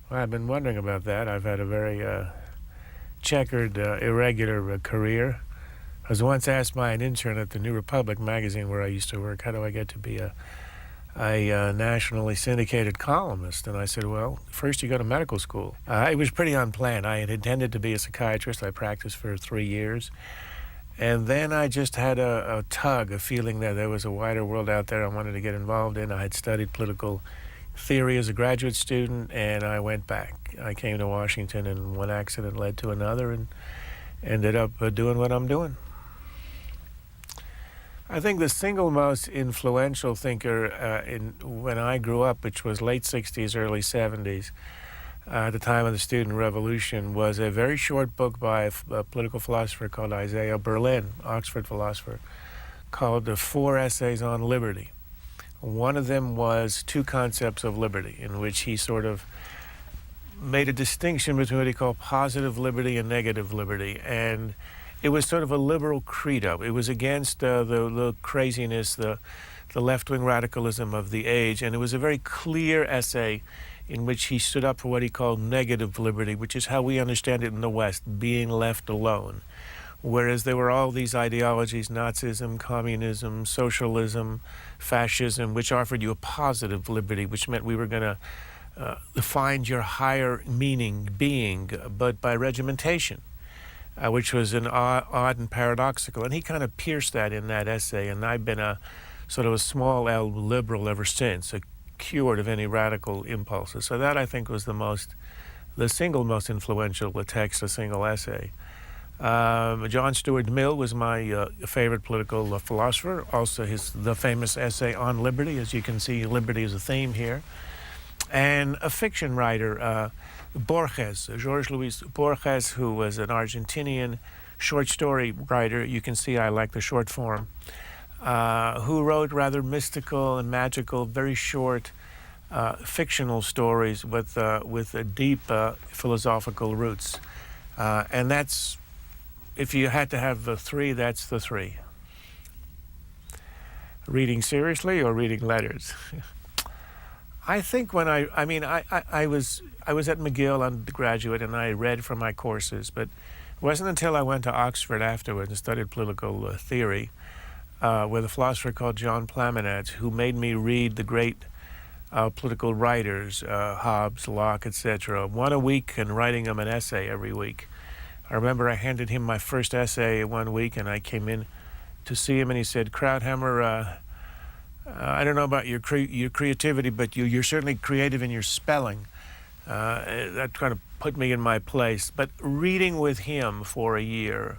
Well, I've been wondering about that. I've had a very checkered, irregular career. I was once asked by an intern at the New Republic magazine where I used to work, how do I get to be a nationally syndicated columnist? And I said, well, first you go to medical school. It was pretty unplanned. I had intended to be a psychiatrist. I practiced for 3 years. And then I just had a tug, a feeling that there was a wider world out there I wanted to get involved in. I had studied political theory as a graduate student, and I went back. I came to Washington, and one accident led to another, and ended up doing what I'm doing. I think the single most influential thinker when I grew up, which was late 60s, early 70s, at the time of the Student Revolution, was a very short book by a political philosopher called Isaiah Berlin, Oxford philosopher, called The 4 Essays on Liberty. One of them was Two Concepts of Liberty, in which he sort of made a distinction between what he called positive liberty and negative liberty. And it was sort of a liberal credo. It was against the craziness, the left-wing radicalism of the age. And it was a very clear essay in which he stood up for what he called negative liberty, which is how we understand it in the West, being left alone. Whereas there were all these ideologies, Nazism, communism, socialism, fascism, which offered you a positive liberty, which meant we were going to find your higher meaning, being, but by regimentation, which was an odd and paradoxical. And he kind of pierced that in that essay, and I've been a sort of a small L liberal ever since, cured of any radical impulses. So that, I think, was the single most influential text, a single essay. John Stuart Mill was my favorite political philosopher. Also the famous essay on liberty. As you can see, liberty is a theme here. And a fiction writer, Borges, Jorge Luis Borges, who was an Argentinian short story writer. You can see I like the short form. Who wrote rather mystical and magical, very short fictional stories with deep philosophical roots. And that's, if you had to have the 3, that's the 3. Reading seriously or reading letters? I think when I was at McGill undergraduate, and I read for my courses, but it wasn't until I went to Oxford afterwards and studied political theory with a philosopher called John Plamenet, who made me read the great political writers, Hobbes, Locke, etc., one a week, and writing them an essay every week. I remember I handed him my first essay one week, and I came in to see him, and he said, Krauthammer, I don't know about your creativity, but you're certainly creative in your spelling. That kind of put me in my place. But reading with him for a year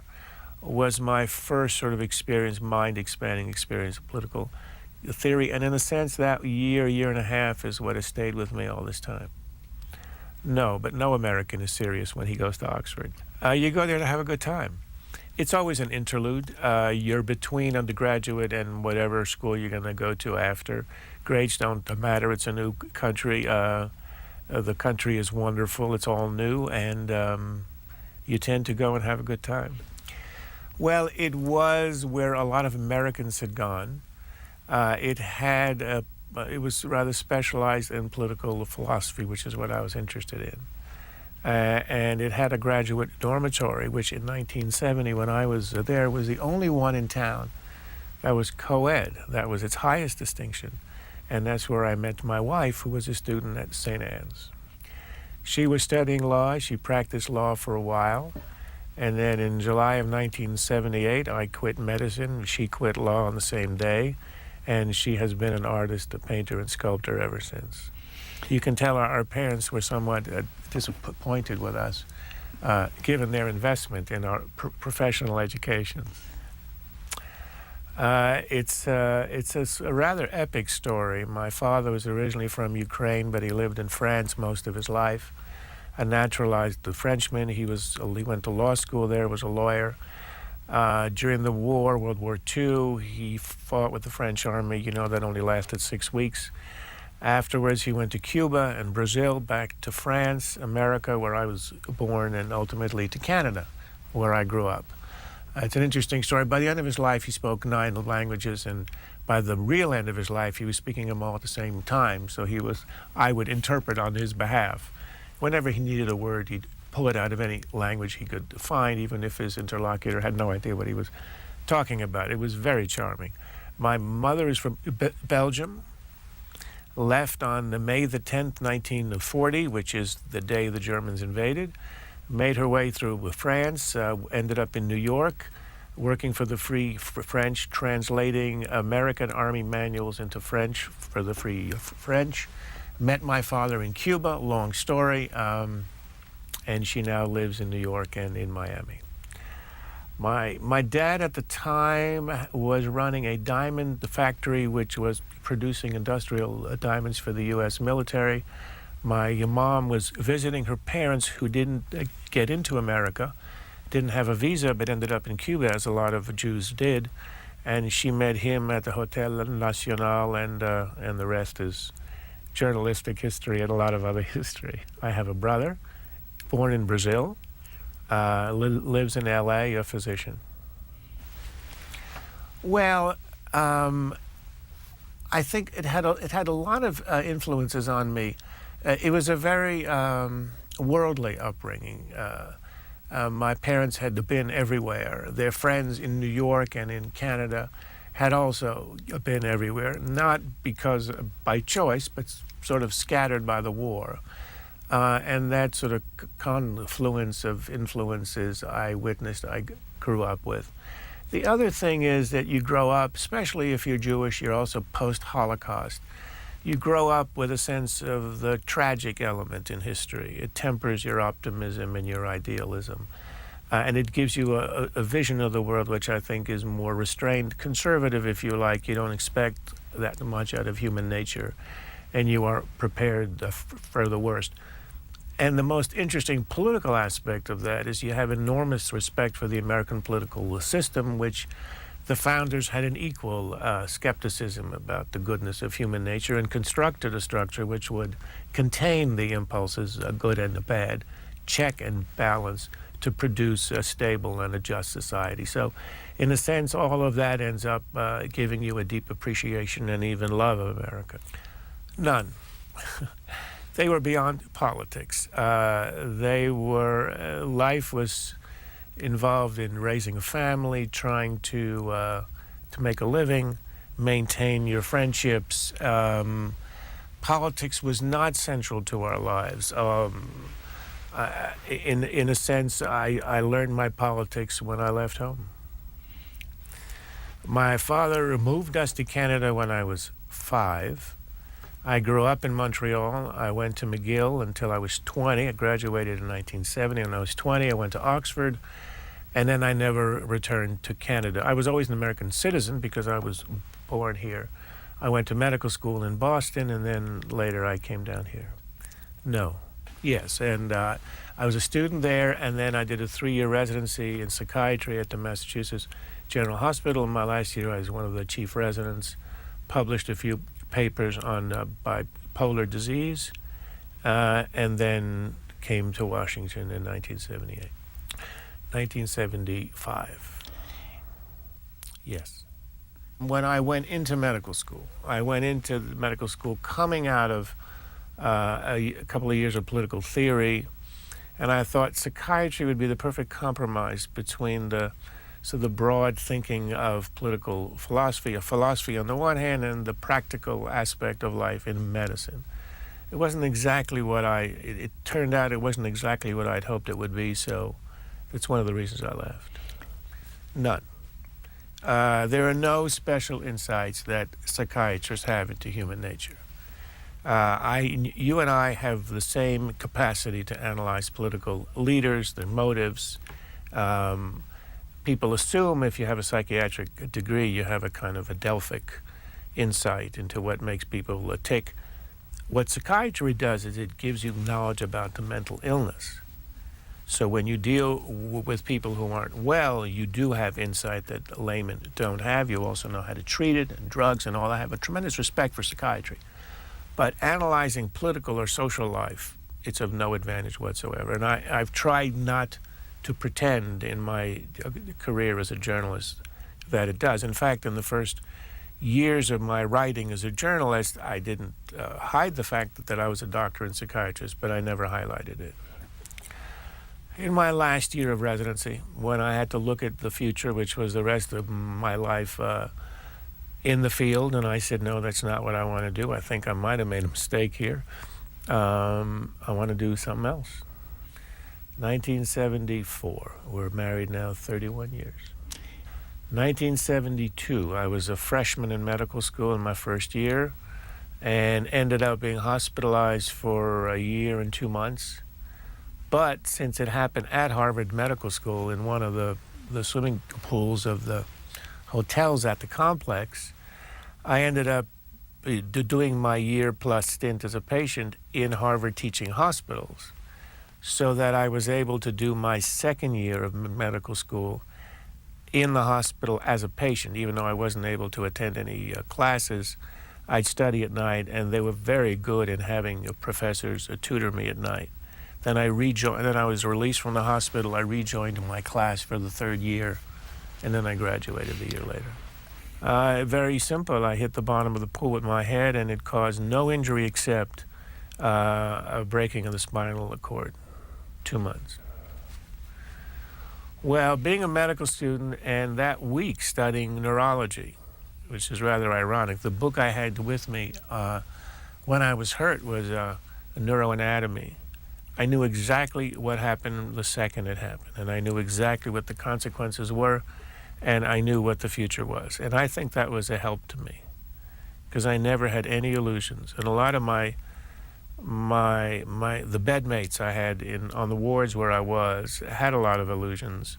was my first sort of experience, mind-expanding experience of political theory. And in a sense, that year and a half is what has stayed with me all this time. No, but no American is serious when he goes to Oxford. You go there to have a good time. It's always an interlude. You're between undergraduate and whatever school you're going to go to after. Grades don't matter. It's a new country. The country is wonderful. It's all new, and you tend to go and have a good time. Well, it was where a lot of Americans had gone. It was rather specialized in political philosophy, which is what I was interested in. And it had a graduate dormitory, which in 1970, when I was there, was the only one in town that was co-ed. That was its highest distinction. And that's where I met my wife, who was a student at St. Anne's. She was studying law. She practiced law for a while. And then in July of 1978, I quit medicine. She quit law on the same day. And she has been an artist, a painter, and sculptor ever since. You can tell our parents were somewhat disappointed with us, given their investment in our professional education. It's a rather epic story. My father was originally from Ukraine, but he lived in France most of his life. A naturalized Frenchman. He went to law school there, was a lawyer. During the war, World War II, he fought with the French army. That only lasted 6 weeks. Afterwards, he went to Cuba and Brazil, back to France, America, where I was born, and ultimately to Canada, where I grew up. It's an interesting story. By the end of his life, he spoke 9 languages, and by the real end of his life, he was speaking them all at the same time. So I would interpret on his behalf. whenever he needed a word, he'd pull it out of any language he could find, even if his interlocutor had no idea what he was talking about. It was very charming. My mother is from Belgium, left on May the 10th, 1940, which is the day the Germans invaded, made her way through France, ended up in New York, working for the Free French, translating American Army manuals into French for the Free French. Met my father in Cuba, long story, and she now lives in New York and in Miami. My dad at the time was running a diamond factory which was producing industrial diamonds for the U.S. military. My mom was visiting her parents who didn't get into America, didn't have a visa, but ended up in Cuba, as a lot of Jews did. And she met him at the Hotel Nacional, and the rest is journalistic history and a lot of other history. I have a brother, born in Brazil, lives in L.A., a physician. Well, I think it had a lot of influences on me. It was a very worldly upbringing. My parents had been everywhere. Their friends in New York and in Canada had also been everywhere, not because by choice, but sort of scattered by the war. And that sort of confluence of influences I witnessed, I grew up with. The other thing is that you grow up, especially if you're Jewish, you're also post-Holocaust. You grow up with a sense of the tragic element in history. It tempers your optimism and your idealism. And it gives you a vision of the world which I think is more restrained, conservative if you like. You don't expect that much out of human nature, and you are prepared for the worst. And the most interesting political aspect of that is you have enormous respect for the American political system, which the founders had an equal skepticism about the goodness of human nature, and constructed a structure which would contain the impulses, good and the bad, check and balance, to produce a stable and a just society. So in a sense, all of that ends up giving you a deep appreciation and even love of America. None. They were beyond politics. Life was involved in raising a family, trying to make a living, maintain your friendships. Politics was not central to our lives. In a sense, I learned my politics when I left home. My father moved us to Canada when I was 5. I grew up in Montreal. I went to McGill until I was 20. I graduated in 1970. When I was 20, I went to Oxford, and then I never returned to Canada. I was always an American citizen because I was born here. I went to medical school in Boston, and then later I came down here. No. Yes, and I was a student there, and then I did a 3-year residency in psychiatry at the Massachusetts General Hospital. In my last year, I was one of the chief residents, published a few papers on bipolar disease, and then came to Washington in 1975. Yes. When I went into medical school, coming out of a couple of years of political theory, and I thought psychiatry would be the perfect compromise between the broad thinking of political philosophy, a philosophy on the one hand, and the practical aspect of life in medicine. It wasn't exactly it turned out it wasn't exactly what I'd hoped it would be, so that's one of the reasons I left. None. There are no special insights that psychiatrists have into human nature. You and I have the same capacity to analyze political leaders, their motives. People assume if you have a psychiatric degree, you have a kind of a Delphic insight into what makes people tick. What psychiatry does is it gives you knowledge about the mental illness. So when you deal with people who aren't well, you do have insight that laymen don't have. You also know how to treat it, and drugs and all. I have a tremendous respect for psychiatry. But analyzing political or social life, it's of no advantage whatsoever. And I've tried not to pretend in my career as a journalist that it does. In fact, in the first years of my writing as a journalist, I didn't hide the fact that I was a doctor and psychiatrist, but I never highlighted it. In my last year of residency, when I had to look at the future, which was the rest of my life in the field, and I said, no, that's not what I want to do. I think I might have made a mistake here. I want to do something else. 1974. We're married now 31 years. 1972, I was a freshman in medical school in my first year and ended up being hospitalized for a year and 2 months. But since it happened at Harvard Medical School in one of the swimming pools of the hotels at the complex, I ended up doing my year-plus stint as a patient in Harvard teaching hospitals, so that I was able to do my second year of medical school in the hospital as a patient. Even though I wasn't able to attend any classes, I'd study at night, and they were very good in having professors tutor me at night. Then I was released from the hospital. I rejoined my class for the third year, and then I graduated the year later. Very simple. I hit the bottom of the pool with my head, and it caused no injury except a breaking of the spinal cord. 2 months. Well, being a medical student and that week studying neurology, which is rather ironic, the book I had with me when I was hurt was neuroanatomy. I knew exactly what happened the second it happened, and I knew exactly what the consequences were, and I knew what the future was. And I think that was a help to me, because I never had any illusions. And a lot of the bedmates I had on the wards where I was had a lot of illusions,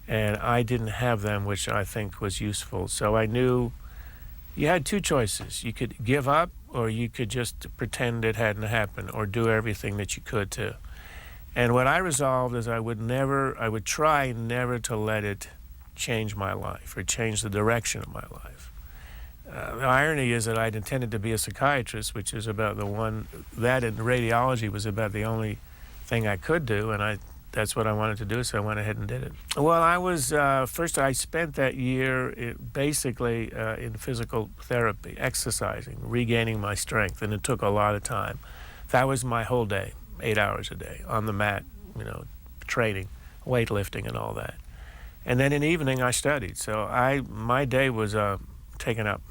and I didn't have them, which I think was useful. So I knew you had two choices. You could give up, or you could just pretend it hadn't happened, or do everything that you could to. And what I resolved is I would try never to let it change my life or change the direction of my life. The irony is that I'd intended to be a psychiatrist, which is about that and radiology was about the only thing I could do, and that's what I wanted to do, so I went ahead and did it. Well, I spent that year basically in physical therapy, exercising, regaining my strength, and it took a lot of time. That was my whole day, 8 hours a day, on the mat, training, weightlifting and all that. And then in the evening I studied, so my day was taken up.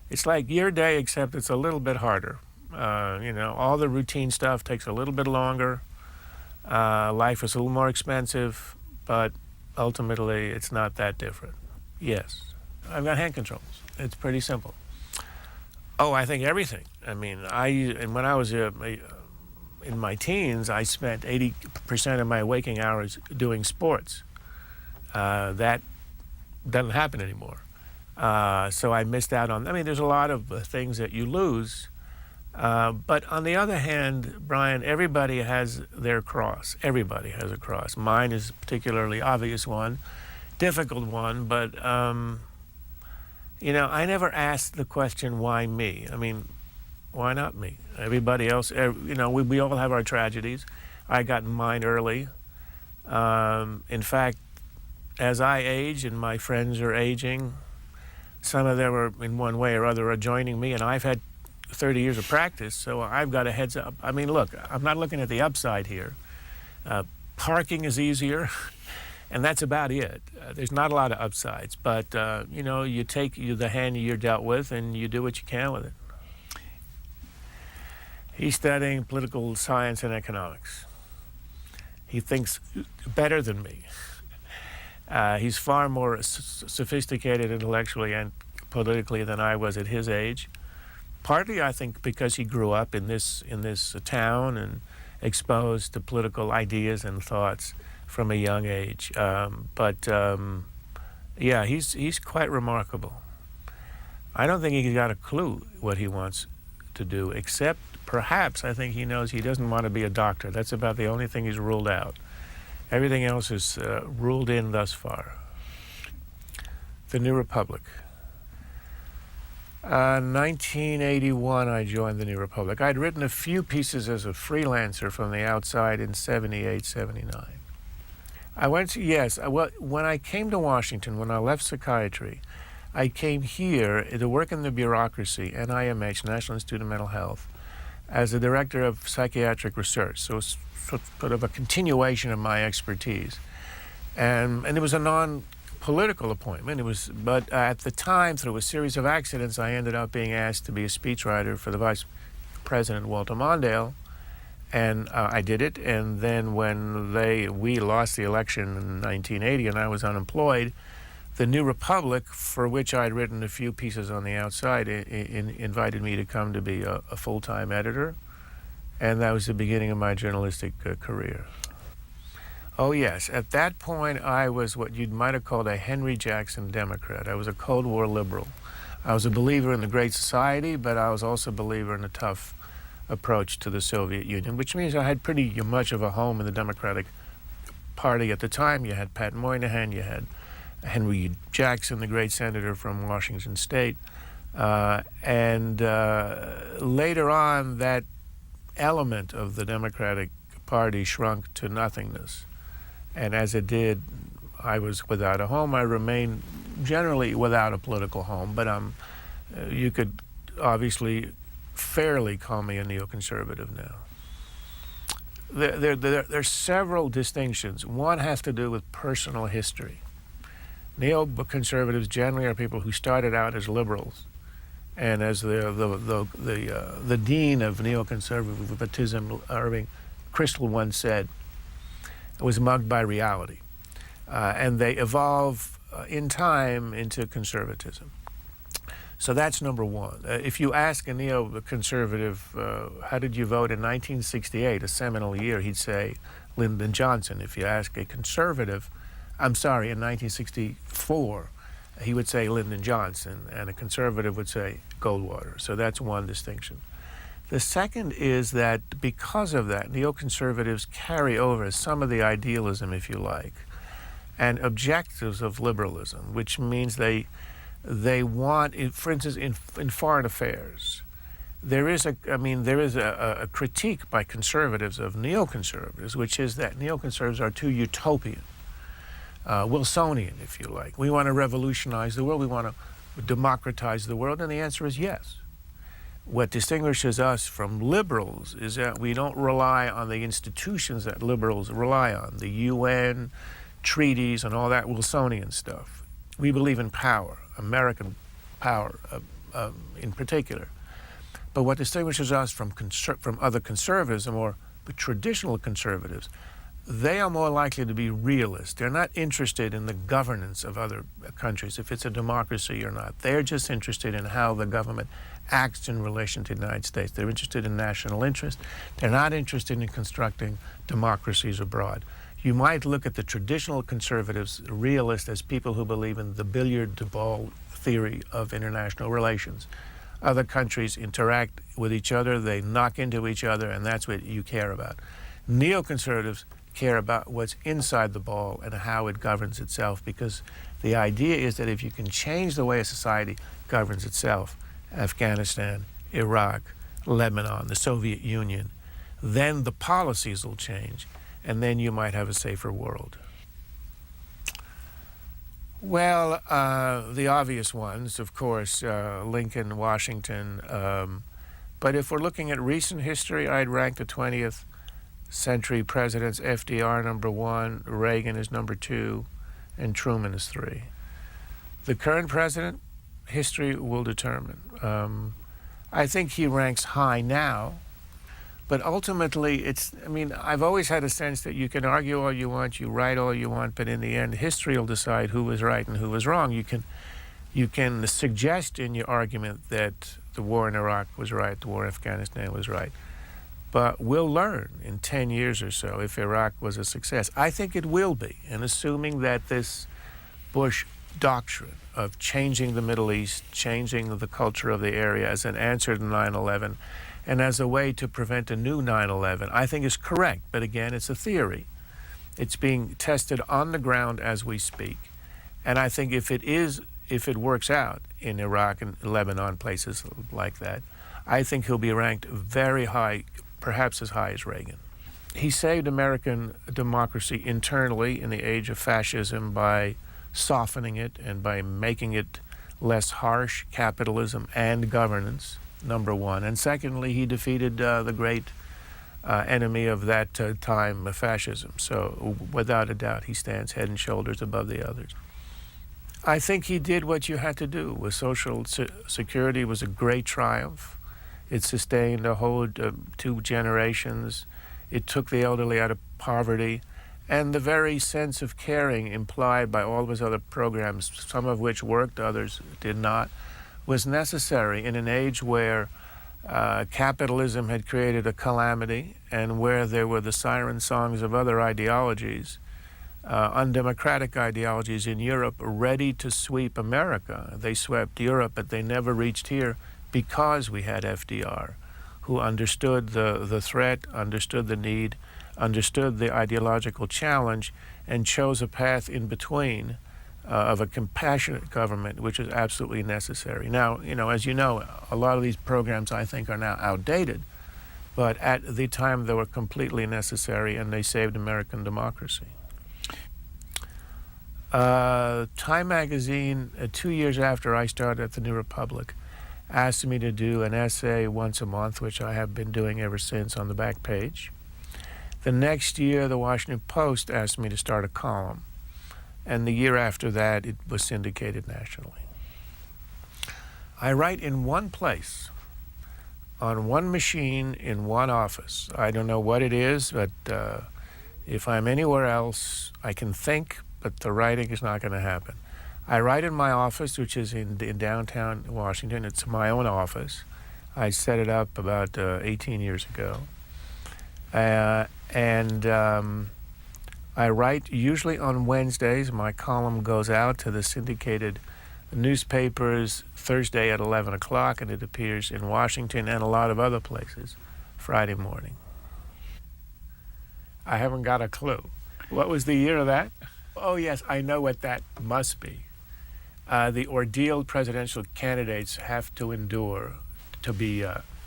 It's like your day, except it's a little bit harder. All the routine stuff takes a little bit longer. Life is a little more expensive, but ultimately it's not that different. Yes, I've got hand controls. It's pretty simple. Oh, I think everything. I mean, when I was in my teens, I spent 80% of my waking hours doing sports. That doesn't happen anymore. So I missed out on, there's a lot of things that you lose. But on the other hand, Brian, everybody has their cross. Everybody has a cross. Mine is a particularly obvious one, difficult one, but, I never asked the question, why me? Why not me? Everybody else, we all have our tragedies. I got mine early. In fact, as I age and my friends are aging, some of them are in one way or other are joining me, and I've had 30 years of practice, so I've got a heads up. Look, I'm not looking at the upside here. Parking is easier, and that's about it. There's not a lot of upsides, but you take the hand you're dealt with and you do what you can with it. He's studying political science and economics. He thinks better than me. He's far more sophisticated intellectually and politically than I was at his age. Partly, I think, because he grew up in this town and exposed to political ideas and thoughts from a young age. He's quite remarkable. I don't think he's got a clue what he wants to do, except perhaps I think he knows he doesn't want to be a doctor. That's about the only thing he's ruled out. Everything else is ruled in thus far. The New Republic. 1981, I joined the New Republic. I'd written a few pieces as a freelancer from the outside in 78, 79. When I came to Washington, when I left psychiatry, I came here to work in the bureaucracy, NIMH, National Institute of Mental Health, as a director of psychiatric research. So it's sort of a continuation of my expertise. And it was a non-political appointment. But at the time, through a series of accidents, I ended up being asked to be a speechwriter for the Vice President Walter Mondale. And I did it, and then when we lost the election in 1980 and I was unemployed, the New Republic, for which I'd written a few pieces on the outside, invited me to come to be a full-time editor, and that was the beginning of my journalistic career. Oh yes, at that point I was what you might have called a Henry Jackson Democrat. I was a Cold War liberal. I was a believer in the Great Society, but I was also a believer in a tough approach to the Soviet Union, which means I had pretty much of a home in the Democratic Party at the time. You had Pat Moynihan, you had Henry Jackson, the great senator from Washington State, and later on that element of the Democratic Party shrunk to nothingness. And as it did, I was without a home. I remained generally without a political home, but you could obviously fairly call me a neoconservative now. There's several distinctions. One has to do with personal history. Neoconservatives generally are people who started out as liberals, and as the dean of neoconservatism, Irving Kristol, once said, was mugged by reality, and they evolve in time into conservatism. So that's number one. If you ask a neoconservative, how did you vote in 1968, a seminal year, he'd say Lyndon Johnson. If you ask a conservative, in 1964, he would say Lyndon Johnson, and a conservative would say Goldwater. So that's one distinction. The second is that because of that, neoconservatives carry over some of the idealism, if you like, and objectives of liberalism, which means they want, for instance, in foreign affairs, there is a critique by conservatives of neoconservatives, which is that neoconservatives are too utopian, Wilsonian, if you like. We want to revolutionize the world. We want to democratize the world, and the answer is yes. What distinguishes us from liberals is that we don't rely on the institutions that liberals rely on, the UN, treaties, and all that Wilsonian stuff. We believe in power, American power in particular. But what distinguishes us from other conservatives, or traditional conservatives, they are more likely to be realists. They're not interested in the governance of other countries, if it's a democracy or not. They're just interested in how the government acts in relation to the United States. They're interested in national interest. They're not interested in constructing democracies abroad. You might look at the traditional conservatives, realists, as people who believe in the billiard ball theory of international relations. Other countries interact with each other, they knock into each other, and that's what you care about. Neoconservatives care about what's inside the ball and how it governs itself, because the idea is that if you can change the way a society governs itself, Afghanistan, Iraq, Lebanon, the Soviet Union, then the policies will change, and then you might have a safer world. Well, the obvious ones, of course, Lincoln, Washington, but if we're looking at recent history, I'd rank the 20th century presidents, FDR number 1, Reagan is number 2, and Truman is 3. The current president, history will determine. I think he ranks high now, but ultimately I've always had a sense that you can argue all you want, you write all you want, but in the end, history will decide who was right and who was wrong. You can suggest in your argument that the war in Iraq was right, the war in Afghanistan was right. But we'll learn in 10 years or so if Iraq was a success. I think it will be, and assuming that this Bush doctrine of changing the Middle East, changing the culture of the area as an answer to 9/11, and as a way to prevent a new 9/11, I think is correct. But again, it's a theory. It's being tested on the ground as we speak. And I think if it works out in Iraq and Lebanon, places like that, I think he'll be ranked very high, perhaps as high as Reagan. He saved American democracy internally in the age of fascism by softening it and by making it less harsh capitalism and governance, number one. And secondly, he defeated the great enemy of that time, fascism. So without a doubt, he stands head and shoulders above the others. I think he did what you had to do. With Social Security was a great triumph. It sustained a whole 2 generations. It took the elderly out of poverty. And the very sense of caring implied by all of his other programs, some of which worked, others did not, was necessary in an age where capitalism had created a calamity and where there were the siren songs of other ideologies, undemocratic ideologies in Europe ready to sweep America. They swept Europe, but they never reached here because we had FDR, who understood the threat, understood the need, understood the ideological challenge, and chose a path in between of a compassionate government, which is absolutely necessary. Now, as you know, a lot of these programs, I think, are now outdated, but at the time they were completely necessary, and they saved American democracy. Time magazine, 2 years after I started at the New Republic, asked me to do an essay once a month, which I have been doing ever since, on the back page. The next year, the Washington Post asked me to start a column, and the year after that, it was syndicated nationally. I write in one place, on one machine, in one office. I don't know what it is, but if I'm anywhere else, I can think, but the writing is not going to happen. I write in my office, which is in downtown Washington. It's my own office. I set it up about 18 years ago. And I write usually on Wednesdays. My column goes out to the syndicated newspapers Thursday at 11 o'clock, and it appears in Washington and a lot of other places Friday morning. I haven't got a clue. What was the year of that? Oh, yes, I know what that must be. The ordeal presidential candidates have to endure to be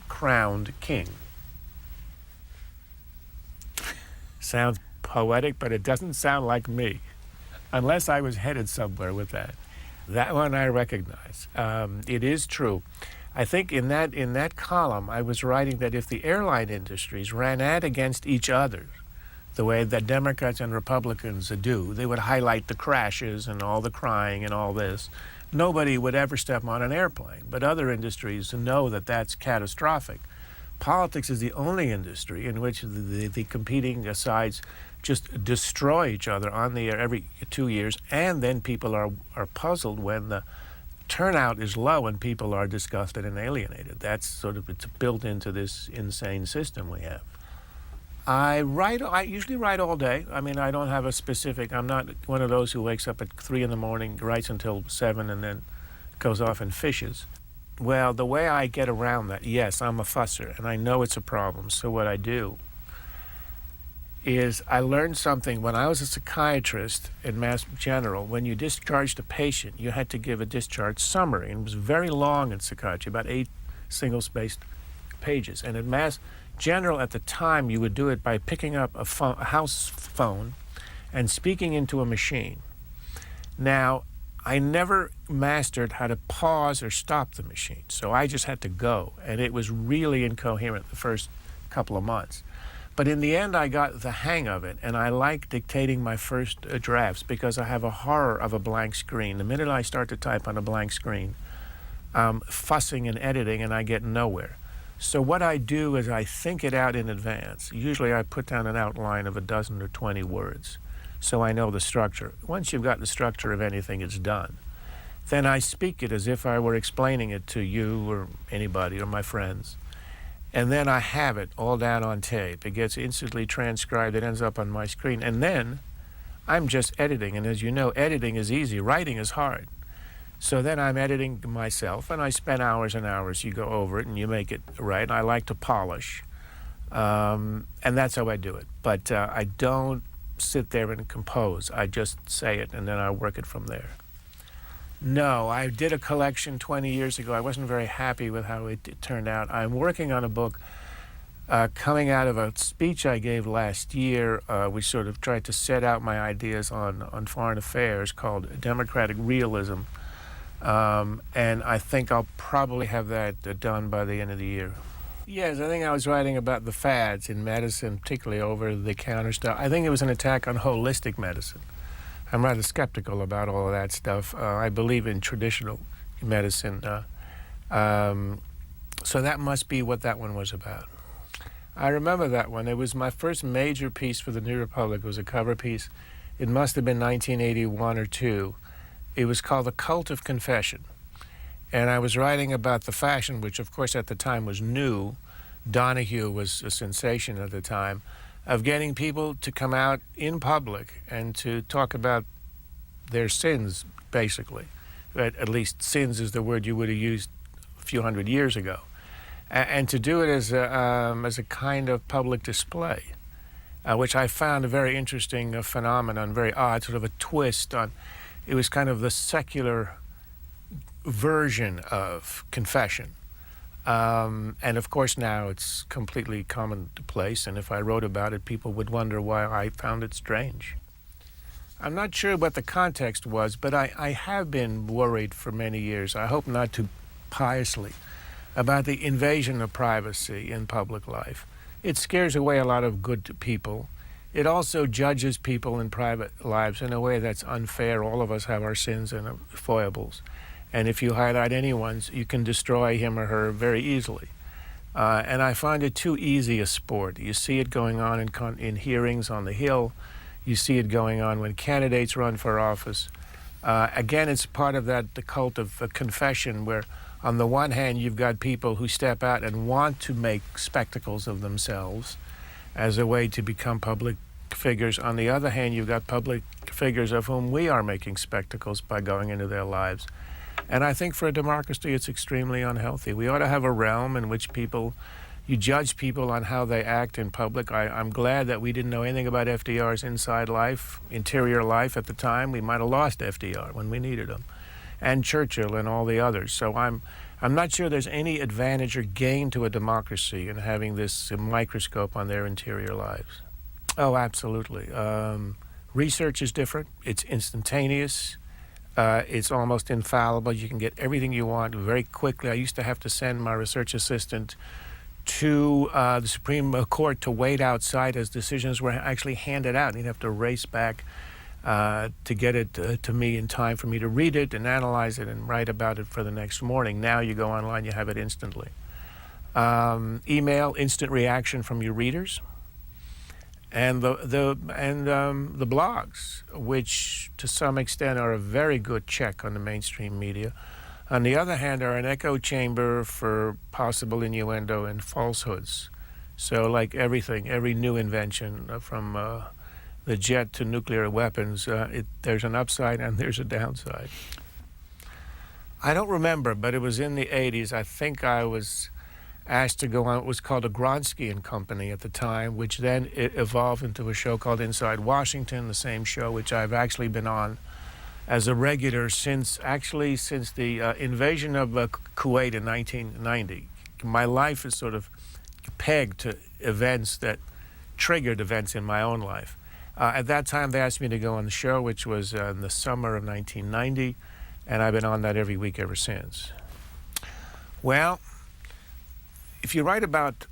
crowned king. Sounds poetic, but it doesn't sound like me, unless I was headed somewhere with that. That one I recognize. It is true. I think in that column, I was writing that if the airline industries ran ad against each other, the way that Democrats and Republicans do, they would highlight the crashes and all the crying and all this. Nobody would ever step on an airplane, but other industries know that that's catastrophic. Politics is the only industry in which the competing sides just destroy each other on the air every 2 years, and then people are puzzled when the turnout is low and people are disgusted and alienated. It's built into this insane system we have. I usually write all day. I mean, I don't have a specific, I'm not one of those who wakes up at 3 in the morning, writes until 7, and then goes off and fishes. Well, the way I get around that, yes, I'm a fusser, and I know it's a problem. So what I do is I learned something when I was a psychiatrist in Mass General. When you discharged a patient, you had to give a discharge summary, and it was very long in psychiatry, about 8 single-spaced pages. And in Mass General at the time, you would do it by picking up a house phone and speaking into a machine. Now, I never mastered how to pause or stop the machine, so I just had to go, and it was really incoherent the first couple of months. But in the end, I got the hang of it, and I like dictating my first drafts because I have a horror of a blank screen. The minute I start to type on a blank screen, I'm fussing and editing, and I get nowhere. So what I do is I think it out in advance. Usually I put down an outline of a dozen or 20 words, so I know the structure. Once you've got the structure of anything, it's done. Then I speak it as if I were explaining it to you or anybody or my friends. And then I have it all down on tape. It gets instantly transcribed. It ends up on my screen. And then I'm just editing. And as you know, editing is easy. Writing is hard. So then I'm editing myself, and I spend hours and hours. You go over it, and you make it right. I like to polish. And that's how I do it. But I don't sit there and compose. I just say it, and then I work it from there. No, I did a collection 20 years ago. I wasn't very happy with how it turned out. I'm working on a book coming out of a speech I gave last year, which sort of tried to set out my ideas on foreign affairs, called Democratic Realism. And I think I'll probably have that done by the end of the year. Yes, I think I was writing about the fads in medicine, particularly over-the-counter stuff. I think it was an attack on holistic medicine. I'm rather skeptical about all of that stuff. I believe in traditional medicine. So that must be what that one was about. I remember that one. It was my first major piece for the New Republic. It was a cover piece. It must have been 1981 or 2. It was called The Cult of Confession. And I was writing about the fashion, which of course at the time was new. Donahue was a sensation at the time, of getting people to come out in public and to talk about their sins, basically. At least sins is the word you would have used a few hundred years ago. And to do it as a kind of public display, which I found a very interesting phenomenon, very odd, sort of a twist on. It was kind of the secular version of confession. And of course now it's completely commonplace, and if I wrote about it, people would wonder why I found it strange. I'm not sure what the context was, but I have been worried for many years, I hope not too piously, about the invasion of privacy in public life. It scares away a lot of good people. It also judges people in private lives in a way that's unfair. All of us have our sins and foibles. And if you highlight anyone's, you can destroy him or her very easily. And I find it too easy a sport. You see it going on in hearings on the Hill. You see it going on when candidates run for office. Again, it's part of the cult of confession, where on the one hand, you've got people who step out and want to make spectacles of themselves as a way to become public figures. On the other hand, you've got public figures of whom we are making spectacles by going into their lives. And I think for a democracy, it's extremely unhealthy. We ought to have a realm in which you judge people on how they act in public. I'm glad that we didn't know anything about FDR's inside life, interior life at the time. We might have lost FDR when we needed him, and Churchill and all the others. So I'm not sure there's any advantage or gain to a democracy in having this microscope on their interior lives. Oh, absolutely. Research is different. It's instantaneous. It's almost infallible. You can get everything you want very quickly. I used to have to send my research assistant to the Supreme Court to wait outside as decisions were actually handed out. He'd have to race back to get it to me in time for me to read it and analyze it and write about it for the next morning. Now you go online, you have it instantly. Email, instant reaction from your readers. And the blogs, which to some extent are a very good check on the mainstream media, on the other hand, are an echo chamber for possible innuendo and falsehoods. So, like everything, every new invention, from the jet to nuclear weapons, there's an upside and there's a downside. I don't remember, but it was in the 80s. I think I was asked to go on what was called a Gronsky and Company at the time, which then evolved into a show called Inside Washington, the same show which I've actually been on as a regular since the invasion of Kuwait in 1990. My life is sort of pegged to events that triggered events in my own life. At that time, they asked me to go on the show, which was in the summer of 1990, and I've been on that every week ever since. Well, if you write about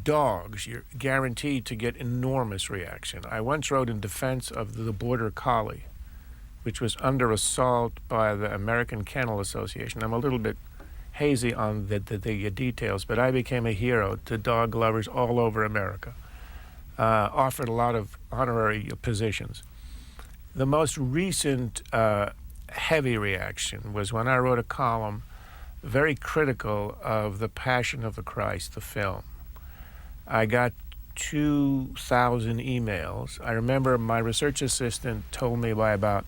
dogs, you're guaranteed to get enormous reaction. I once wrote in defense of the Border Collie, which was under assault by the American Kennel Association. I'm a little bit hazy on the details, but I became a hero to dog lovers all over America. Offered a lot of honorary positions. The most recent heavy reaction was when I wrote a column very critical of The Passion of the Christ, the film. I got 2,000 emails. I remember my research assistant told me by about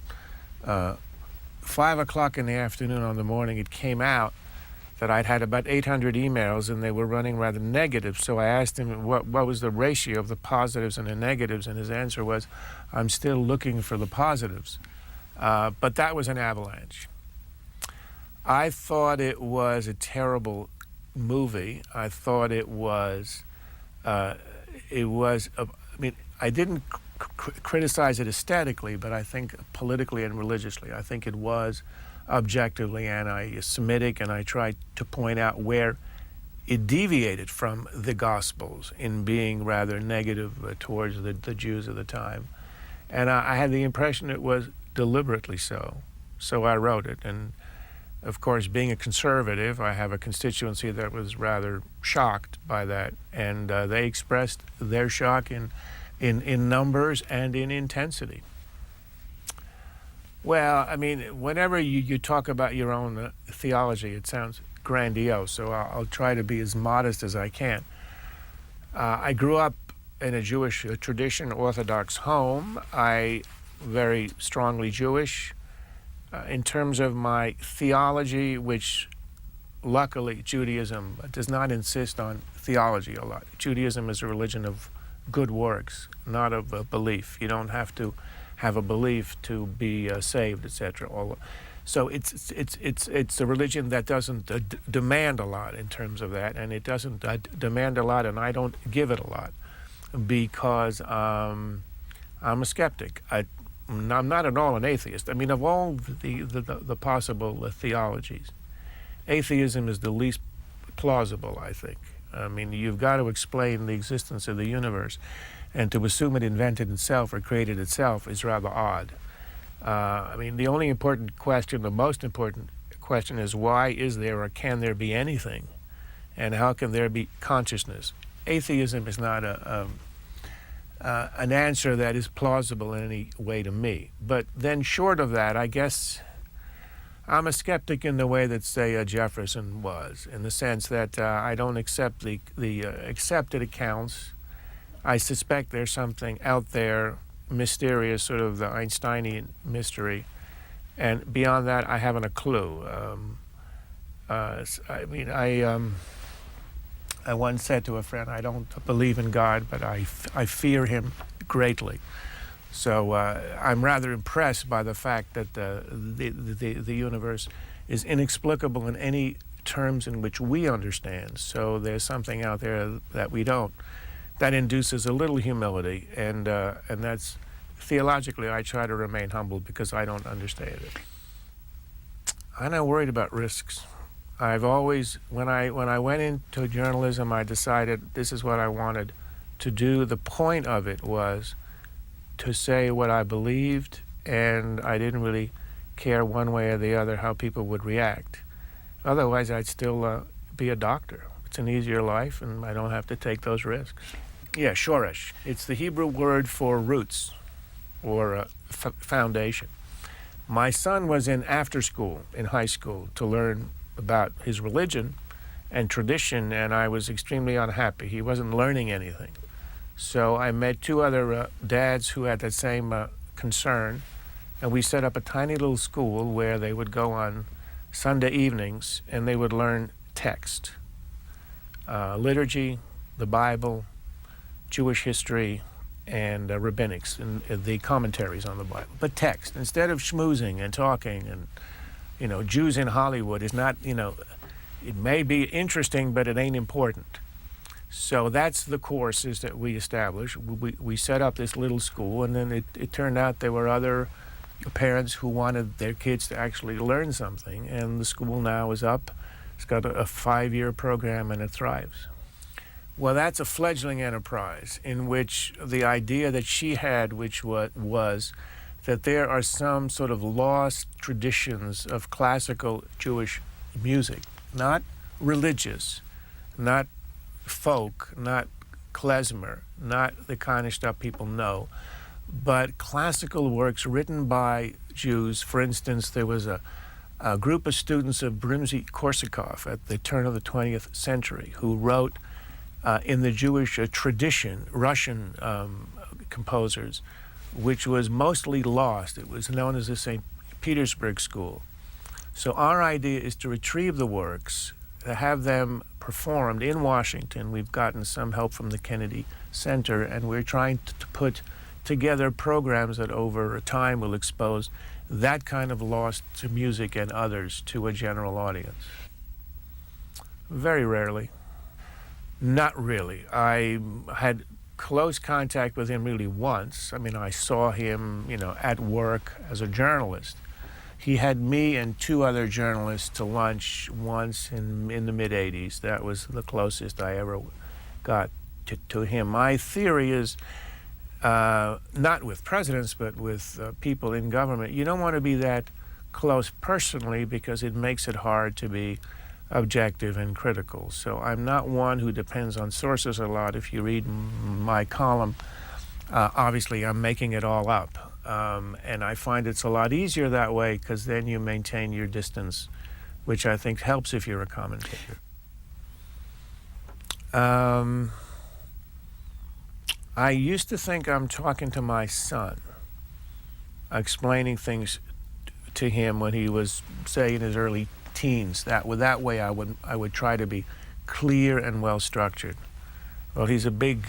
5 o'clock in the afternoon on the morning it came out that I'd had about 800 emails and they were running rather negative. So I asked him what was the ratio of the positives and the negatives, and his answer was, I'm still looking for the positives. But that was an avalanche. I thought it was a terrible movie. I thought I didn't criticize it aesthetically, but I think politically and religiously. I think it was objectively anti-Semitic, and I tried to point out where it deviated from the Gospels in being rather negative towards the Jews of the time. And I had the impression it was deliberately so. So I wrote it. And of course, being a conservative, I have a constituency that was rather shocked by that. And they expressed their shock in numbers and in intensity. Well, I mean, whenever you talk about your own theology, it sounds grandiose, so I'll try to be as modest as I can. I grew up in a Jewish tradition, Orthodox home. I very strongly Jewish. In terms of my theology, which luckily Judaism does not insist on theology a lot. Judaism is a religion of good works, not of belief. You don't have to have a belief to be saved, etc. So it's a religion that doesn't demand a lot in terms of that, and it doesn't demand a lot, and I don't give it a lot because I'm a skeptic. I'm not at all an atheist. I mean, of all the possible theologies, atheism is the least plausible, I think. I mean, you've got to explain the existence of the universe, and to assume it invented itself or created itself is rather odd. I mean, the only important question, the most important question is why is there or can there be anything? And how can there be consciousness? Atheism is not an answer that is plausible in any way to me. But then short of that, I guess I'm a skeptic in the way that, say, Jefferson was, in the sense that I don't accept the accepted accounts. I suspect there's something out there mysterious, sort of the Einsteinian mystery, and beyond that, I haven't a clue. I mean, I once said to a friend, I don't believe in God, but I fear him greatly. So I'm rather impressed by the fact that the universe is inexplicable in any terms in which we understand. So there's something out there that we don't. That induces a little humility, and that's theologically I try to remain humble because I don't understand it. I'm not worried about risks. I've always, when I went into journalism, I decided this is what I wanted to do. The point of it was to say what I believed, and I didn't really care one way or the other how people would react. Otherwise, I'd still be a doctor. It's an easier life, and I don't have to take those risks. Yeah, shoresh. It's the Hebrew word for roots or foundation. My son was in after school, in high school, to learn about his religion and tradition, and I was extremely unhappy. He wasn't learning anything. So I met two other dads who had that same concern, and we set up a tiny little school where they would go on Sunday evenings and they would learn text, liturgy, the Bible, Jewish history, and rabbinics, and the commentaries on the Bible. But text, instead of schmoozing and talking, and, you know, Jews in Hollywood is not, you know, it may be interesting, but it ain't important. So that's the courses that we established. We set up this little school, and then it turned out there were other parents who wanted their kids to actually learn something, and the school now is up. It's got a 5-year program, and it thrives. Well, that's a fledgling enterprise in which the idea that she had, which was that there are some sort of lost traditions of classical Jewish music, not religious, not folk, not klezmer, not the kind of stuff people know, but classical works written by Jews. For instance, there was a group of students of Rimsky-Korsakov at the turn of the 20th century who wrote in the Jewish tradition, Russian composers, which was mostly lost. It was known as the St. Petersburg School. So our idea is to retrieve the works, to have them performed in Washington. We've gotten some help from the Kennedy Center, and we're trying to put together programs that over time will expose that kind of lost music and others to a general audience. Very rarely. Not really. I had close contact with him really once. I mean, I saw him, you know, at work as a journalist. He had me and two other journalists to lunch once in the mid-'80s. That was the closest I ever got to him. My theory is, not with presidents, but with people in government, you don't want to be that close personally because it makes it hard to be objective and critical. So I'm not one who depends on sources a lot. If you read my column, obviously I'm making it all up. And I find it's a lot easier that way because then you maintain your distance, which I think helps if you're a commentator. I used to think I'm talking to my son, explaining things to him when he was, say, in his early teens. That way I would try to be clear and well structured. Well, he's a big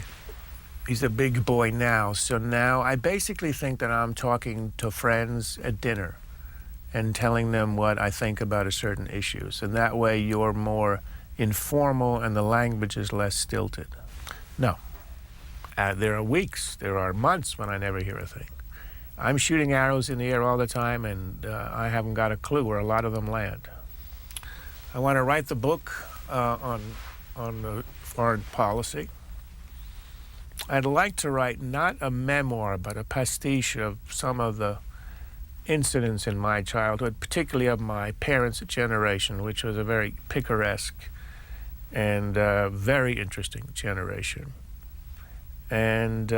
boy now, so now I basically think that I'm talking to friends at dinner and telling them what I think about a certain issue. So that way you're more informal and the language is less stilted. No. There are weeks, there are months when I never hear a thing. I'm shooting arrows in the air all the time, and I haven't got a clue where a lot of them land. I want to write the book on foreign policy. I'd like to write not a memoir, but a pastiche of some of the incidents in my childhood, particularly of my parents' generation, which was a very picaresque and very interesting generation. And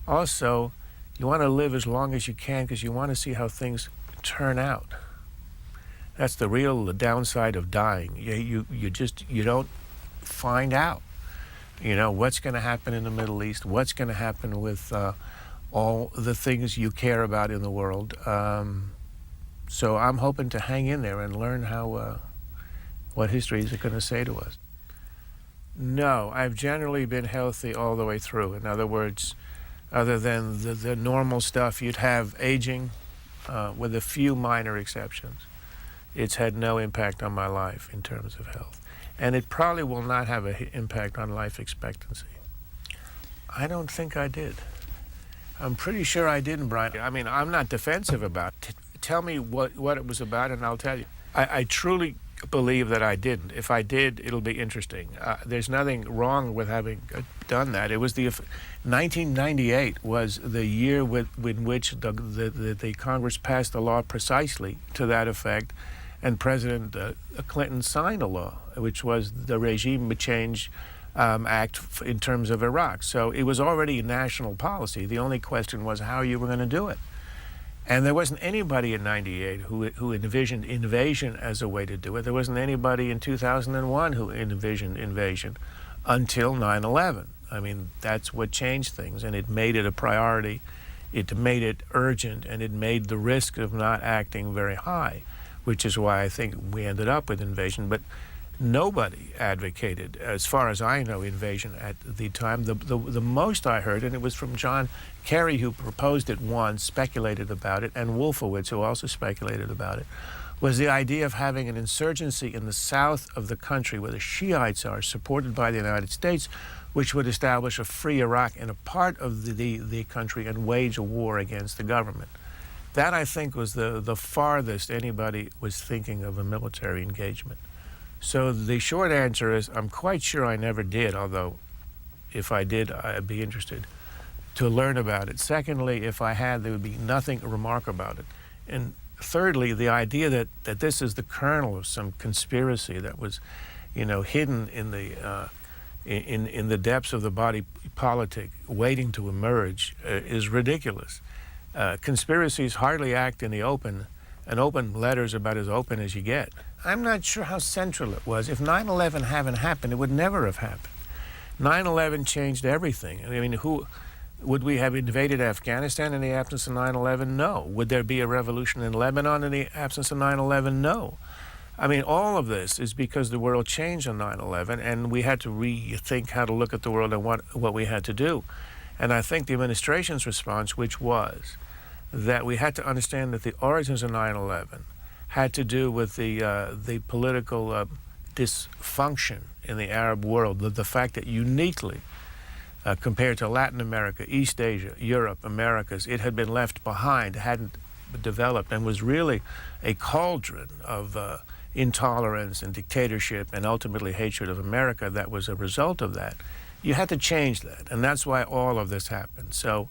also, you want to live as long as you can because you want to see how things turn out. That's the downside of dying. You don't find out. You know, what's going to happen in the Middle East, what's going to happen with all the things you care about in the world. So I'm hoping to hang in there and learn what history is going to say to us. No, I've generally been healthy all the way through. In other words, other than the normal stuff, you'd have aging, with a few minor exceptions. It's had no impact on my life in terms of health. And it probably will not have an impact on life expectancy. I don't think I did. I'm pretty sure I didn't, Brian. I mean, I'm not defensive about it. Tell me what it was about and I'll tell you. I truly believe that I didn't. If I did, it'll be interesting. There's nothing wrong with having done that. It was 1998 was the year with which the Congress passed a law precisely to that effect, and President Clinton signed a law, which was the Regime Change Act in terms of Iraq. So it was already national policy. The only question was how you were going to do it. And there wasn't anybody in '98 who envisioned invasion as a way to do it. There wasn't anybody in 2001 who envisioned invasion until 9/11. I mean, that's what changed things, and it made it a priority. It made it urgent, and it made the risk of not acting very high, which is why I think we ended up with invasion. But nobody advocated, as far as I know, invasion at the time. The most I heard, and it was from John Kerry, who proposed it once, speculated about it, and Wolfowitz, who also speculated about it, was the idea of having an insurgency in the south of the country where the Shiites are, supported by the United States, which would establish a free Iraq in a part of the country and wage a war against the government. That, I think, was the farthest anybody was thinking of a military engagement. So the short answer is I'm quite sure I never did, although if I did, I'd be interested to learn about it. Secondly, if I had, there would be nothing remarkable about it. And thirdly, the idea that this is the kernel of some conspiracy that was, hidden in the depths of the body politic, waiting to emerge, is ridiculous. Conspiracies hardly act in the open. An open letter is about as open as you get. I'm not sure how central it was. If 9/11 hadn't happened, it would never have happened. 9/11 changed everything. I mean, would we have invaded Afghanistan in the absence of 9/11? No. Would there be a revolution in Lebanon in the absence of 9/11? No. I mean, all of this is because the world changed on 9/11, and we had to rethink how to look at the world and what we had to do. And I think the administration's response, which was that we had to understand that the origins of 9/11 had to do with the political dysfunction in the Arab world, the fact that uniquely, compared to Latin America, East Asia, Europe, Americas, it had been left behind, hadn't developed and was really a cauldron of intolerance and dictatorship and ultimately hatred of America that was a result of that. You had to change that, and that's why all of this happened. So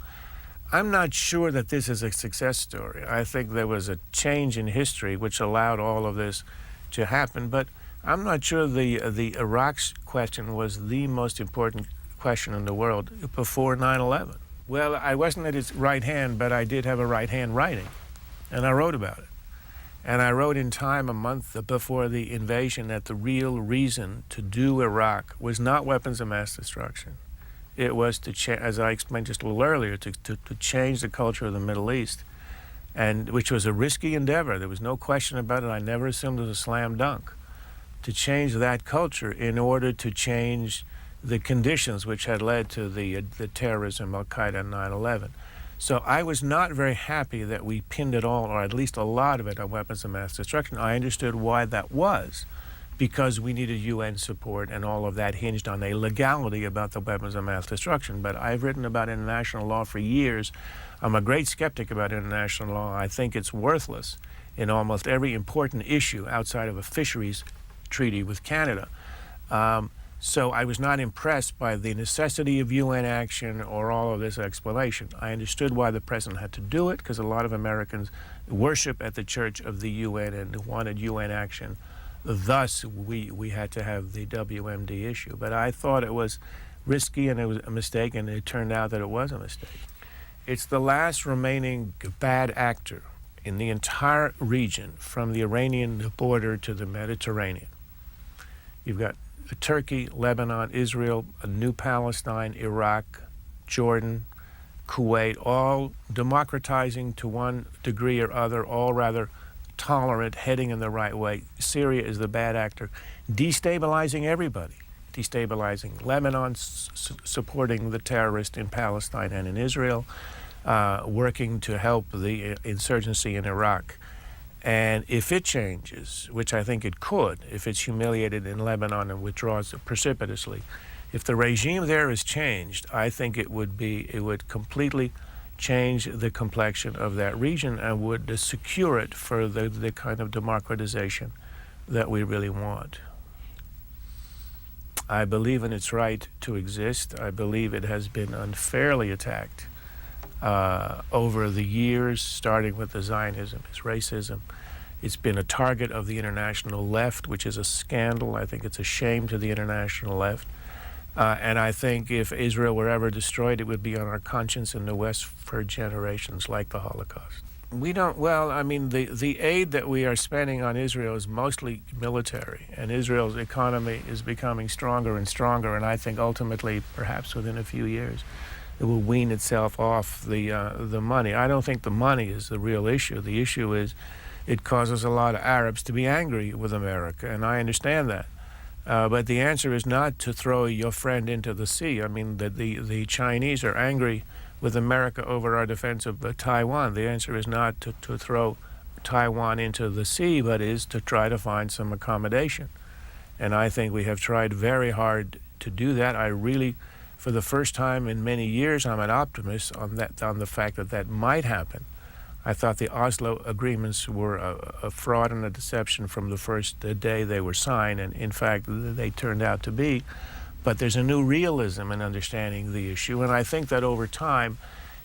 I'm not sure that this is a success story. I think there was a change in history which allowed all of this to happen, but I'm not sure the Iraq question was the most important question in the world before 9/11. Well, I wasn't at his right hand, but I did have a right hand writing, and I wrote about it. And I wrote in Time a month before the invasion that the real reason to do Iraq was not weapons of mass destruction. It was to, as I explained just a little earlier, to change the culture of the Middle East, and which was a risky endeavor. There was no question about it. I never assumed it was a slam dunk. To change that culture in order to change the conditions which had led to the terrorism, Al-Qaeda, and 9/11. So I was not very happy that we pinned it all, or at least a lot of it, on weapons of mass destruction. I understood why that was, because we needed UN support, and all of that hinged on a legality about the weapons of mass destruction. But I've written about international law for years. I'm a great skeptic about international law. I think it's worthless in almost every important issue outside of a fisheries treaty with Canada. So I was not impressed by the necessity of UN action or all of this explanation. I understood why the president had to do it, because a lot of Americans worship at the church of the UN and wanted UN action. Thus, we had to have the WMD issue. But I thought it was risky and it was a mistake, and it turned out that it was a mistake. It's the last remaining bad actor in the entire region, from the Iranian border to the Mediterranean. You've got Turkey, Lebanon, Israel, a new Palestine, Iraq, Jordan, Kuwait, all democratizing to one degree or other, all rather tolerant, heading in the right way. Syria is the bad actor, destabilizing everybody, destabilizing Lebanon, supporting the terrorists in Palestine and in Israel, working to help the insurgency in Iraq. And if it changes, which I think it could, if it's humiliated in Lebanon and withdraws precipitously, if the regime there is changed, I think it would completely change the complexion of that region and would secure it for the kind of democratization that we really want. I believe in its right to exist. I believe it has been unfairly attacked over the years, starting with the Zionism, its racism. It's been a target of the international left, which is a scandal. I think it's a shame to the international left. And I think if Israel were ever destroyed, it would be on our conscience in the West for generations, like the Holocaust. We don't, well, I mean, the aid that we are spending on Israel is mostly military, and Israel's economy is becoming stronger and stronger, and I think ultimately, perhaps within a few years, it will wean itself off the money. I don't think the money is the real issue. The issue is it causes a lot of Arabs to be angry with America, and I understand that. But the answer is not to throw your friend into the sea. I mean, the Chinese are angry with America over our defense of Taiwan. The answer is not to throw Taiwan into the sea, but is to try to find some accommodation. And I think we have tried very hard to do that. I really, for the first time in many years, I'm an optimist on the fact that that might happen. I thought the Oslo agreements were a fraud and a deception from the first day they were signed, and in fact they turned out to be. But there's a new realism in understanding the issue, and I think that over time,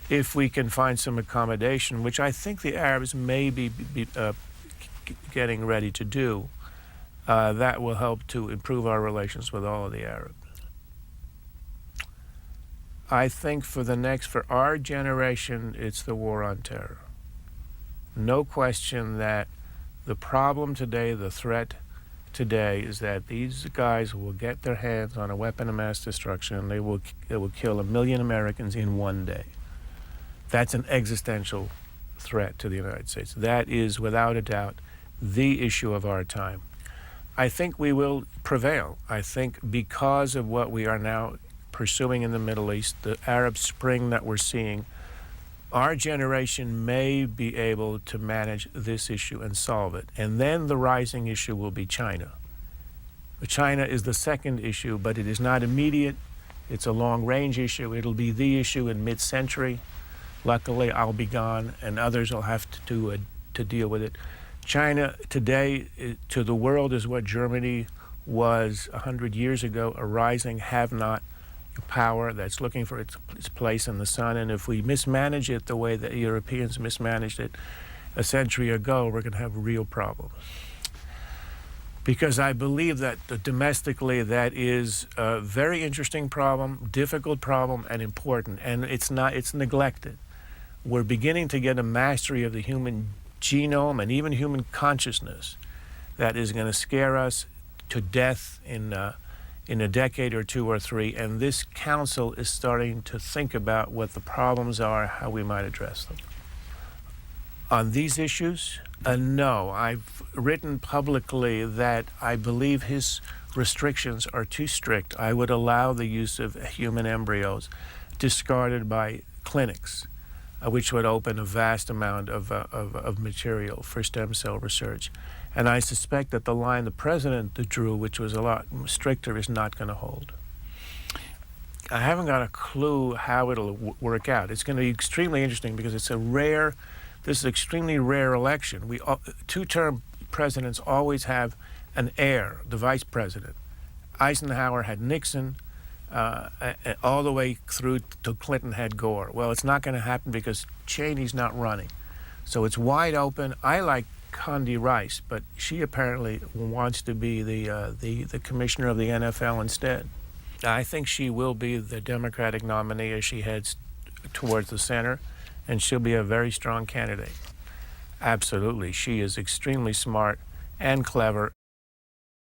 if we can find some accommodation, which I think the Arabs may be getting ready to do, that will help to improve our relations with all of the Arabs. I think for our generation, it's the war on terror. No question that the problem today, the threat today, is that these guys will get their hands on a weapon of mass destruction, and they will kill 1 million Americans in one day. That's an existential threat to the United States. That is, without a doubt, the issue of our time. I think we will prevail. I think because of what we are now pursuing in the Middle East, the Arab Spring that we're seeing, our generation may be able to manage this issue and solve it. And then the rising issue will be China. China is the second issue, but it is not immediate. It's a long-range issue. It'll be the issue in mid-century. Luckily, I'll be gone, and others will have to deal with it. China today to the world is what Germany was 100 years ago, a rising have-not power that's looking for its place in the sun. And if we mismanage it the way that Europeans mismanaged it a century ago, we're going to have real problems. Because I believe that domestically that is a very interesting problem, difficult problem, and important. And it's neglected. We're beginning to get a mastery of the human genome and even human consciousness that is going to scare us to death in a decade or two or three. And this council is starting to think about what the problems are, how we might address them. On these issues, no. I've written publicly that I believe his restrictions are too strict. I would allow the use of human embryos discarded by clinics, which would open a vast amount of material for stem cell research. And I suspect that the line the president drew, which was a lot stricter, is not going to hold. I haven't got a clue how it'll work out. It's going to be extremely interesting because this is an extremely rare election. Two-term presidents always have an heir, the vice president. Eisenhower had Nixon, all the way through to Clinton had Gore. Well, it's not going to happen because Cheney's not running. So it's wide open. I like Condi Rice, but she apparently wants to be the commissioner of the NFL instead. I think she will be the Democratic nominee as she heads towards the center, and she'll be a very strong candidate. Absolutely. She is extremely smart and clever